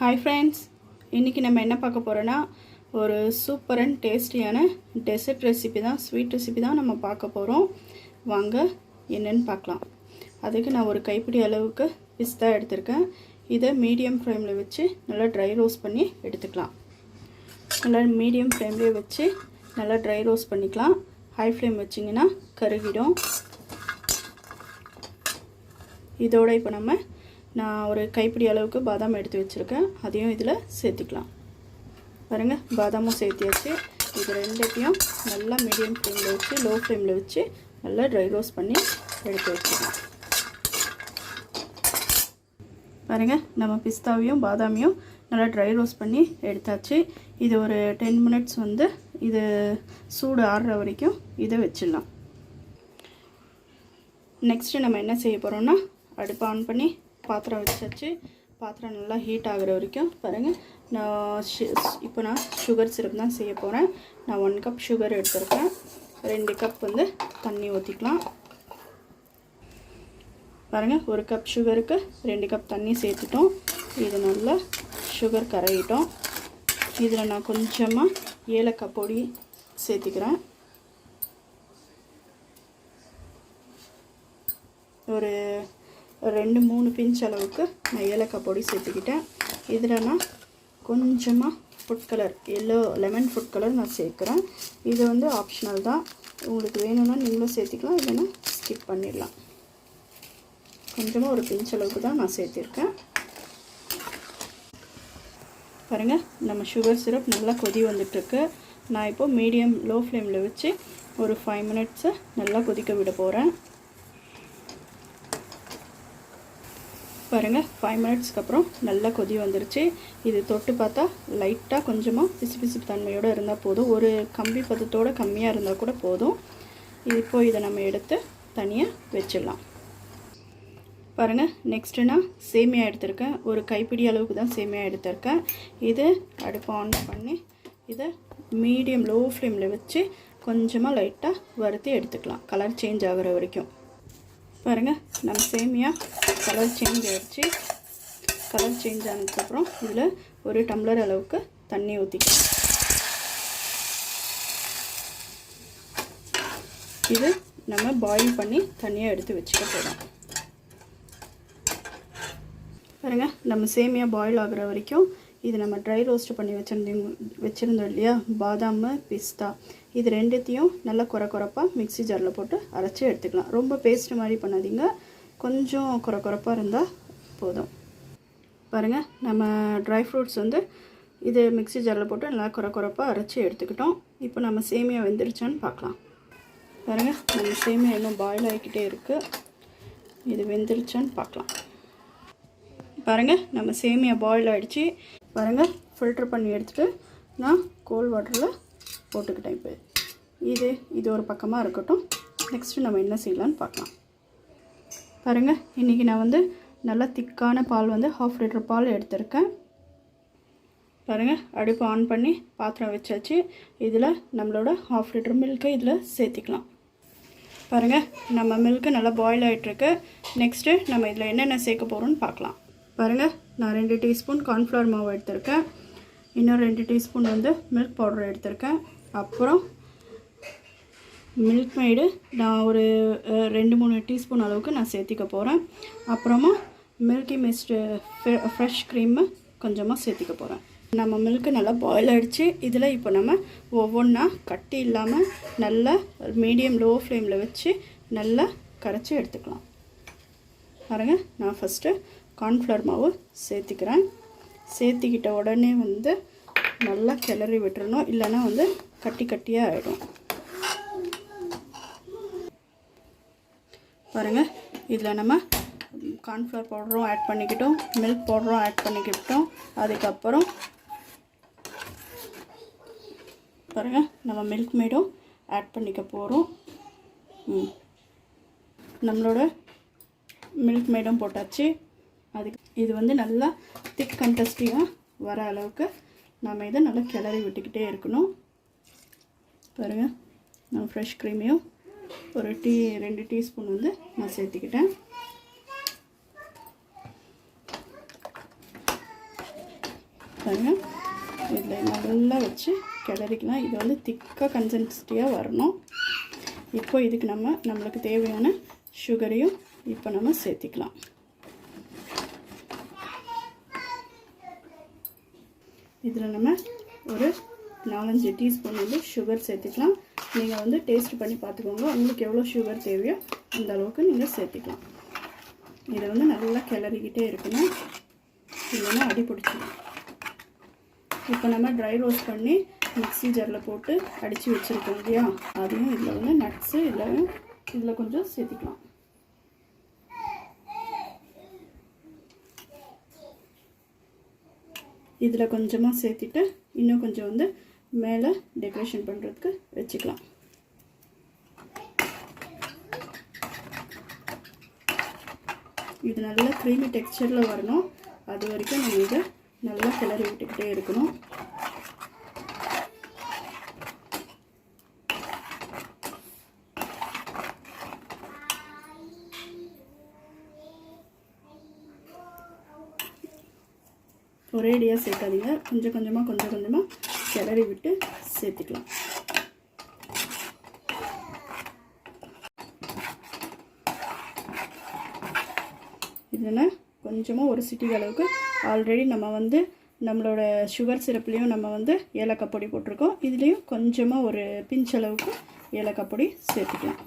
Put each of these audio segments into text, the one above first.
Hi friends, இன்னைக்கு நம்ம என்ன பார்க்க போறோம்னா ஒரு சூப்பர் அண்ட் டேஸ்டியான டெசர்ட் ரெசிபி தான், ஸ்வீட் ரெசிபி தான் நம்ம பார்க்க போறோம். வாங்க என்னன்னு பார்க்கலாம். அதுக்கு நான் ஒரு கைப்பிடி அளவுக்கு பிஸ்தா எடுத்துர்க்கேன். இத மீடியம் ஃப்ளேம்ல வச்சு நல்லா ட்ரை ரோஸ்ட் பண்ணி எடுத்துக்கலாம். நல்லா மீடியம் ஃப்ளேம்ல வச்சு நல்லா ட்ரை ரோஸ்ட் பண்ணிக்கலாம். ஹை ஃப்ளேம் வச்சிங்கனா கருகிடும். இதோட இப்போ நான் ஒரு கைப்பிடி அளவுக்கு பாதாம் எடுத்து வச்சிருக்கேன். அதையும் இதில் சேர்த்துக்கலாம். பாருங்க, பாதாமும் சேர்த்தியாச்சு. இது ரெண்டையும் நல்லா மீடியம் ஃப்ளேமில் வச்சு லோ ஃப்ளேமில் வச்சு நல்லா ட்ரை ரோஸ்ட் பண்ணி எடுத்து வச்சுக்கலாம். பாருங்க, நம்ம பிஸ்தாவையும் பாதாமையும் நல்லா ட்ரை ரோஸ்ட் பண்ணி எடுத்தாச்சு. இது ஒரு 10 மினிட்ஸ் இது சூடு ஆறுற வரைக்கும் இதை வச்சிடலாம். நெக்ஸ்ட்டு நம்ம என்ன செய்ய போகிறோம்னா, அடுப்பு ஆன் பண்ணி பாத்திரம் வச்சாச்சு. பாத்திரம் நல்லா ஹீட் ஆகிற வரைக்கும் பாருங்கள். இப்போ நான் சுகர் சிரப் தான் செய்ய போகிறேன். நான் 1 கப் சுகர் எடுத்துருக்கேன். 2 கப் தண்ணி ஊற்றிக்கலாம். பாருங்கள், 1 கப் சுகருக்கு 2 கப் தண்ணி சேர்த்துட்டோம். இது நல்லா சுகர் கரையிட்டோம். இதில் நான் கொஞ்சமாக ஏலக்காய் பொடி சேர்த்துக்கிறேன். ஒரு 2-3 பிஞ்ச் அளவுக்கு நான் ஏலக்காய் பொடி சேர்த்துக்கிட்டேன். இதில் நான் கொஞ்சமாக food colour, yellow lemon food colour நான் சேர்க்குறேன். இது ஆப்ஷனல் தான். உங்களுக்கு வேணும்னா நீங்களும் சேர்த்துக்கலாம், இல்லைன்னா ஸ்கிப் பண்ணிடலாம். கொஞ்சமாக ஒரு பிஞ்ச் அளவுக்கு தான் நான் சேர்த்திருக்கேன். பாருங்கள், நம்ம சுகர் சிரப் நல்லா கொதி வந்துட்டுருக்கு. நான் இப்போது மீடியம் லோ ஃப்ளேமில் வச்சு ஒரு 5 மினிட்ஸு நல்லா கொதிக்க விட போகிறேன். பாருங்கள், 5 மினிட்ஸ்க்கு அப்புறம் நல்லா கொதி வந்துருச்சு. இது தொட்டு பார்த்தா லைட்டாக கொஞ்சமாக பிசு தன்மையோடு இருந்தால் போதும். ஒரு கம்பி பதத்தோடு கம்மியாக இருந்தால் கூட போதும். இப்போது இதை நம்ம எடுத்து தனியாக வச்சிடலாம். பாருங்கள், நெக்ஸ்ட்டு நான் சேமியா எடுத்திருக்கேன். ஒரு கைப்பிடி அளவுக்கு தான் சேமியா எடுத்திருக்கேன். இது அடுப்பு ஆன் பண்ணி இதை மீடியம் லோ ஃப்ளேமில் வச்சு கொஞ்சமாக லைட்டாக வறுத்து எடுத்துக்கலாம், கலர் சேஞ்ச் ஆகிற வரைக்கும். பாருங்கள், நம்ம சேமியா கலர் சேஞ்ச் ஆகிடுச்சு. கலர் சேஞ்ச் ஆனதுக்கப்புறம் இதில் ஒரு டம்ளர் அளவுக்கு தண்ணி ஊற்றிக்கலாம். இது நம்ம பாயில் பண்ணி தண்ணியாக எடுத்து வச்சுக்க போகிறோம். பாருங்கள், நம்ம சேமியா பாயில் ஆகிற வரைக்கும் இது நம்ம ட்ரை ரோஸ்ட் பண்ணி வச்சுருந்தோம் இல்லையா, பாதாம் பிஸ்தா, இது ரெண்டுத்தையும் நல்லா குறப்பாக மிக்ஸி ஜாரில் போட்டு அரைச்சி எடுத்துக்கலாம். ரொம்ப பேஸ்ட் மாதிரி பண்ணாதீங்க, கொஞ்சம் குறப்பாக இருந்தால் போதும். பாருங்கள், நம்ம ட்ரை ஃப்ரூட்ஸ் இது மிக்ஸி ஜாரில் போட்டு நல்லா குறப்பாக அரைச்சி எடுத்துக்கிட்டோம். இப்போ நம்ம சேமியா வெந்துருச்சான்னு பார்க்கலாம். பாருங்கள், நம்ம சேமியா இன்னும் பாயில் ஆகிக்கிட்டே இருக்குது. இது வெந்துருச்சான்னு பார்க்கலாம். பாருங்கள், நம்ம சேமியா பாயில் ஆகிடுச்சு. பாருங்கள், ஃபில்டர் பண்ணி எடுத்துகிட்டு நான் கோல்ட் வாட்டரில் போட்டுக்கிட்டேன். இப்போ இது ஒரு பக்கமாக இருக்கட்டும். நெக்ஸ்ட்டு நம்ம என்ன செய்யலான்னு பார்க்கலாம். பாருங்கள், இன்றைக்கி நான் நல்லா திக்கான பால் 1/2 லிட்டர் பால் எடுத்திருக்கேன். பாருங்கள், அடுப்பு ஆன் பண்ணி பாத்திரம் வச்சாச்சு. இதில் நம்மளோட 1/2 லிட்டர் மில்க்கை இதில் சேர்த்திக்கலாம். பாருங்கள், நம்ம மில்க்கு நல்லா பாயில் ஆகிட்டுருக்கு. நெக்ஸ்ட்டு நம்ம இதில் என்னென்ன சேர்க்க போகிறோன்னு பார்க்கலாம். பாருங்கள், நான் 2 டீஸ்பூன் கார்ன்ஃப்ளவர் மாவு எடுத்திருக்கேன். இன்னும் 2 டீஸ்பூன் மில்க் பவுடர் எடுத்திருக்கேன். அப்புறம் மில்க் மெய்டு நான் ஒரு 2-3 டீஸ்பூன் அளவுக்கு நான் சேர்த்திக்க போகிறேன். அப்புறமா மில்கி மிஸ்ட் ஃப்ரெஷ் க்ரீமு கொஞ்சமாக சேர்த்திக்க போகிறேன். நம்ம மில்க்கு நல்லா பாயில் ஆகிடுச்சு. இதில் இப்போ நம்ம ஒவ்வொன்றா கட்டி இல்லாமல் நல்லா மீடியம் லோ ஃப்ளேமில் வச்சு நல்லா கரைச்சி எடுத்துக்கலாம். பாருங்கள், நான் ஃபஸ்ட்டு கார்ன்ஃப்ளவர் மாவு சேர்த்திக்கிறேன். சேர்த்திக்கிட்ட உடனே நல்லா கிளறி விட்டுறணும், இல்லைன்னா கட்டியாக ஆகிடும். பாருங்கள், இதில் நம்ம கார்ன்ஃப்ளவர் பவுடரும் ஆட் பண்ணிக்கிட்டோம், மில்க் பவுடரும் ஆட் பண்ணிக்கிட்டோம். அதுக்கப்புறம் பாருங்கள், நம்ம மில்க் மேடும் ஆட் பண்ணிக்க போகிறோம். நம்மளோட மில்க் மேடும் போட்டாச்சு. அதுக்கு இது நல்லா திக் கன்சிஸ்டன்சியாக வர அளவுக்கு நம்ம இதை நல்லா கிளறி விட்டுக்கிட்டே இருக்கணும். பாருங்கள், நான் ஃப்ரெஷ் க்ரீமையும் ஒரு 2 டீஸ்பூன் நான் சேர்த்துக்கிட்டேன். பாருங்கள், இதில் நல்லா வச்சு கிளறிக்கலாம். இது வந்து திக்காக கன்சிஸ்டன்சியாக வரணும். இப்போ இதுக்கு நம்மளுக்கு தேவையான சுகரையும் இப்போ நம்ம சேர்த்திக்கலாம். இதில் நம்ம ஒரு 4-5 டீஸ்பூன் வந்து சுகர் சேர்த்துக்கலாம். நீங்கள் வந்து டேஸ்ட் பண்ணி பார்த்துக்கோங்க. உங்களுக்கு எவ்வளோ சுகர் தேவையோ அந்த அளவுக்கு நீங்கள் சேர்த்துக்கலாம். இதை வந்து நல்லா கிளறிக்கிட்டே இருக்கணும், இல்லைன்னா அடி பிடிச்சிடும். இப்போ நம்ம ட்ரை ரோஸ்ட் பண்ணி மிக்ஸி ஜாரில் போட்டு அடித்து வச்சுருக்கோம் இல்லையா, அதையும் இதில் வந்து நட்ஸு இதில் கொஞ்சம் சேர்த்துக்கலாம். இதில் கொஞ்சமாக சேர்த்துட்டு இன்னும் கொஞ்சம் வந்து மேலே டெக்கரேஷன் பண்ணுறதுக்கு வச்சுக்கலாம். இது நல்லா க்ரீமி டெக்ஸ்சரில் வரணும். அது வரைக்கும் நம்ம இதை நல்லா கிளறி விட்டுக்கிட்டே இருக்கணும். ஒரேடியாக சேர்க்காதீங்க, கொஞ்சம் கொஞ்சமாக கிளறி விட்டு சேர்த்துக்கலாம். இதில் கொஞ்சமாக ஒரு சிட்டிகை அளவுக்கு ஆல்ரெடி நம்ம வந்து நம்மளோட சுகர் சிரப்லேயும் நம்ம வந்து ஏலக்காய் பொடி போட்டிருக்கோம். இதுலேயும் கொஞ்சமாக ஒரு பிஞ்ச் அளவுக்கு ஏலக்காய் பொடி சேர்த்துக்கலாம்.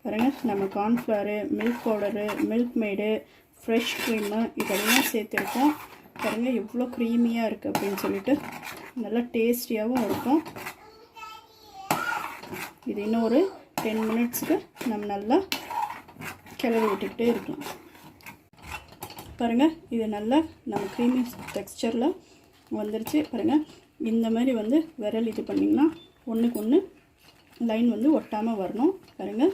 பாருங்கள், நம்ம கார்ன்ஃப்ளவரு, மில்க் பவுடரு, மில்க் மேடு, ஃப்ரெஷ் க்ரீமு இதெல்லாம் சேர்த்துருக்கோம். பாருங்கள் எவ்வளோ க்ரீமியாக இருக்குது அப்படின்னு சொல்லிட்டு, நல்லா டேஸ்டியாகவும் இருக்கும். இது இன்னும் ஒரு 10 மினிட்ஸுக்கு நம்ம நல்லா கிளறி விட்டுக்கிட்டே இருக்கலாம். பாருங்கள், இது நல்லா நம்ம க்ரீமி டெக்ஸ்சரில் வந்துருச்சு. பாருங்கள், இந்த மாதிரி வந்து விரல் இது பண்ணிங்கன்னா ஒன்றுக்கு ஒன்று லைன் வந்து ஒட்டாமல் வரணும். பாருங்கள்,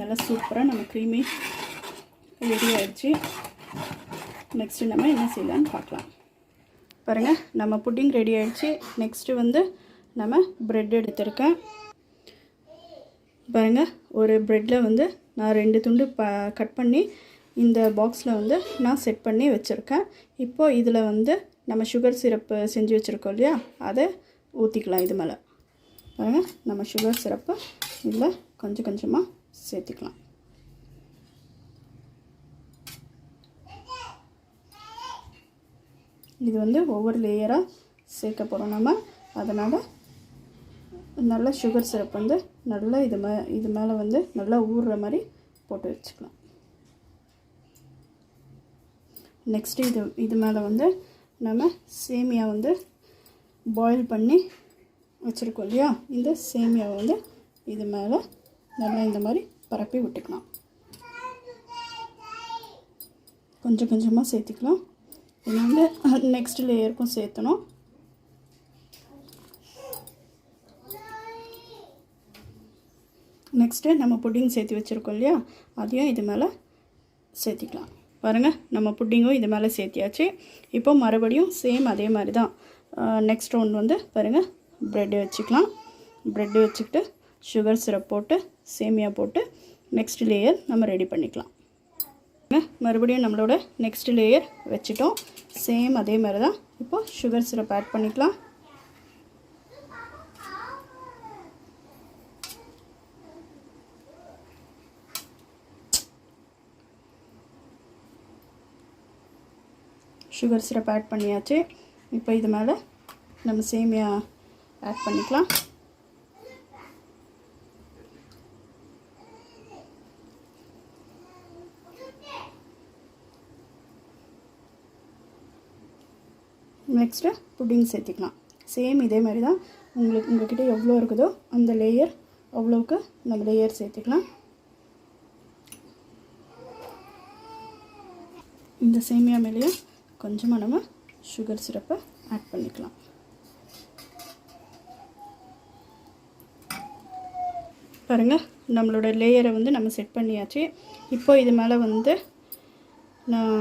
நல்லா சூப்பராக நம்ம க்ரீமி ரெடி ஆகிடுச்சு. நெக்ஸ்ட்டு நம்ம என்ன செய்யலான்னு பார்க்கலாம். பாருங்கள், நம்ம புட்டிங் ரெடி ஆகிடுச்சு. நெக்ஸ்ட்டு வந்து நம்ம ப்ரெட் எடுத்திருக்கேன். பாருங்கள், ஒரு ப்ரெட்டில் வந்து நான் 2 துண்டு கட் பண்ணி இந்த பாக்ஸில் வந்து நான் செட் பண்ணி வச்சுருக்கேன். இப்போது இதில் வந்து நம்ம சுகர் சிரப்பு செஞ்சு வச்சுருக்கோம் இல்லையா, அதை ஊற்றிக்கலாம். இது மேலே பாருங்கள், நம்ம சுகர் சிரப்பை இதில் கொஞ்சம் கொஞ்சமாக சேர்த்துக்கலாம். இது வந்து ஒவ்வொரு லேயராக சேர்க்க போகிறோம் நம்ம. அதனால் நல்லா சுகர் சிரப் வந்து நல்லா இது மேலே வந்து நல்லா ஊறுற மாதிரி போட்டு வச்சுக்கலாம். நெக்ஸ்ட்டு இது மேலே வந்து நம்ம சேமியா வந்து பாயில் பண்ணி வச்சுருக்கோம் இல்லையா, இந்த சேமியாவை வந்து இது மேலே நல்லா இந்த மாதிரி பரப்பி விட்டுக்கலாம். கொஞ்சம் கொஞ்சமாக சேர்த்துக்கலாம். இது வந்து நெக்ஸ்ட் லேயருக்கும் சேர்த்தணும். நெக்ஸ்ட்டு நம்ம புட்டிங் சேர்த்து வச்சுருக்கோம் இல்லையா, அதையும் இது மேலே சேர்த்திக்கலாம். பாருங்கள், நம்ம புட்டிங்கும் இது மேலே சேர்த்தியாச்சு. இப்போ மறுபடியும் சேம் அதே மாதிரி தான். நெக்ஸ்ட் ரவுண்ட் வந்து பாருங்கள், ப்ரெட்டு வச்சுக்கலாம். ப்ரெட்டு வச்சுக்கிட்டு சுகர் சிரப் போட்டு சேமியா போட்டு நெக்ஸ்ட் லேயர் நம்ம ரெடி பண்ணிக்கலாம். மறுபடியும் நம்மளோட நெக்ஸ்ட் லேயர் வச்சுட்டோம். சேம் அதே மாதிரி தான். இப்போது சுகர் சிரப் ஆட் பண்ணிக்கலாம். சுகர் சிரப் ஆட் பண்ணியாச்சு. இப்போ இது மேலே நம்ம சேமியா ஆட் பண்ணிக்கலாம். நெக்ஸ்ட்டு புட்டிங் சேர்த்திக்கலாம். சேம் இதே மாதிரி தான். உங்கள்கிட்ட எவ்வளோ இருக்குதோ அந்த லேயர் அவ்வளோவுக்கு நம்ம லேயர் சேர்த்துக்கலாம். இந்த சேமியா மேலேயே கொஞ்சமாக நம்ம சுகர் சிரப்பை ஆட் பண்ணிக்கலாம். பாருங்கள், நம்மளோட லேயரை வந்து நம்ம செட் பண்ணியாச்சு. இப்போ இது மேலே வந்து நான்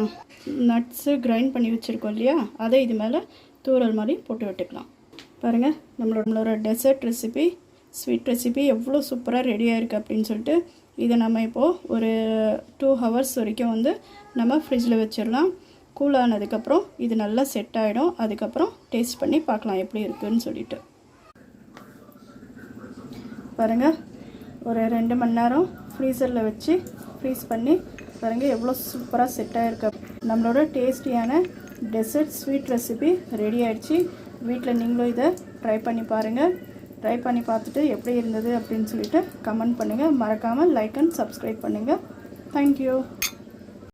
நட்ஸு கிரைண்ட் பண்ணி வச்சுருக்கோம் இல்லையா, அதை இது மேலே தூரல் மாதிரி போட்டு விட்டுக்கலாம். பாருங்கள், நம்மளோட டெசர்ட் ரெசிபி ஸ்வீட் ரெசிபி எவ்வளோ சூப்பராக ரெடியாக இருக்குது அப்படின்னு சொல்லிட்டு இதை நம்ம இப்போது ஒரு 2 ஹவர்ஸ் வரைக்கும் வந்து நம்ம ஃப்ரிட்ஜில் வச்சிடலாம். கூல் ஆனதுக்கப்புறம் இது நல்லா செட் ஆகிடும். அதுக்கப்புறம் டேஸ்ட் பண்ணி பார்க்கலாம் எப்படி இருக்குதுன்னு சொல்லிட்டு. பாருங்கள், ஒரு 2 மணி நேரம் ஃப்ரீசரில் வச்சு ஃப்ரீஸ் பண்ணி பாருங்கள் எவ்வளோ சூப்பராக செட் ஆகிருக்கு. நம்மளோட டேஸ்டியான டெசர்ட் ஸ்வீட் ரெசிபி ரெடி ஆகிடுச்சு. வீட்டில் நீங்களும் இதை ட்ரை பண்ணி பாருங்கள். ட்ரை பண்ணி பார்த்துட்டு எப்படி இருந்தது அப்படின்னு சொல்லிட்டு கமெண்ட் பண்ணுங்கள். மறக்காமல் லைக் அண்ட் சப்ஸ்கிரைப் பண்ணுங்கள். தேங்க்யூ.